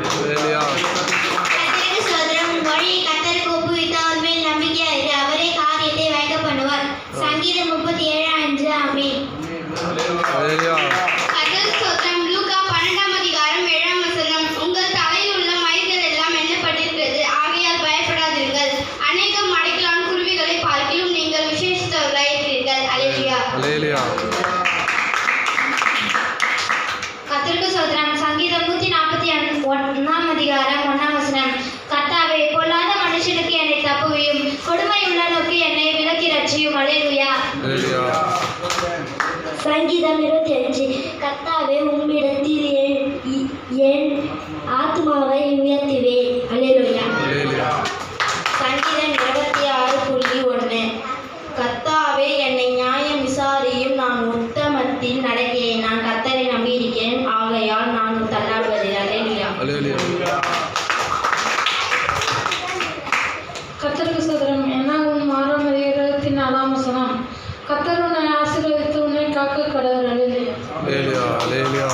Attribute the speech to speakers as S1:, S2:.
S1: அல்லேலூயா.
S2: கர்த்தருக்கு ஸ்தோத்திரம். உன் வழியை கர்த்தருக்கு ஒப்புவித்து அவர் மேல் நம்பிக்கையா இரு. அவரே காரியத்தை வாய்க்க பண்ணுவார். சங்கீதம் 37:5. ஆமென்.
S1: அல்லேலூயா.
S3: கர்த்தருக்கு ஸ்தோத்திரம். லூக்கா 12ஆம் அதிகாரம் 7ஆம் வசனம். உங்கள் தலையில் உள்ள மயிர்கள் எல்லாம் எண்ணப்பட்டிருக்கிறது. ஆகையால் பயப்படாதீர்கள். அநேகம் மடைக்கலான் குருவிகளை பார்க்கிலும் நீங்கள் விசேஷித்தவர்களாய் இருக்கிறீர்கள். அல்லேலூயா.
S1: அல்லேலூயா.
S2: கர்த்தருக்கு ஸ்தோத்திரம். சங்கீதம் 141ஆம் அதிகாரம் 1ஆம் வசனம். கர்த்தாவே, பொல்லாத மனுஷனுக்கு என்னை தப்புவியும், கொடுமை உள்ளவனுக்கு என்னை விலக்கி ரட்சியும். அல்லேலூயா.
S1: அல்லேலூயா.
S2: சங்கீதம் 25. கர்த்தாவே, உம்மிடத்தில் என் ஆத்துமாவை உயர்த்துவேன். அல்லேலூயா.
S1: அல்லேலூயா.
S2: சங்கீதம் 26:1. கர்த்தாவே, என்னை நியாயம் விசாரியும், நான் உத்தமத்தில் நடக்கிறேன். நான் கர்த்தரை நம்பியிருக்கிறேன், ஆகையால் நான் தள்ளாடுவதில்லை. அல்லேலூயா.
S1: அல்லேலூயா.
S4: கர்த்தருக்கு ஸ்தோத்திரம். என்னாகும் 6ஆம் அதிகாரம் 24ஆம் வசனம். கர்த்தர் உன்னை ஆசீர்வதித்து உன்னை காக்க கடவுள். அல்லேலூயா.
S1: அல்லேலூயா. அல்லேலூயா.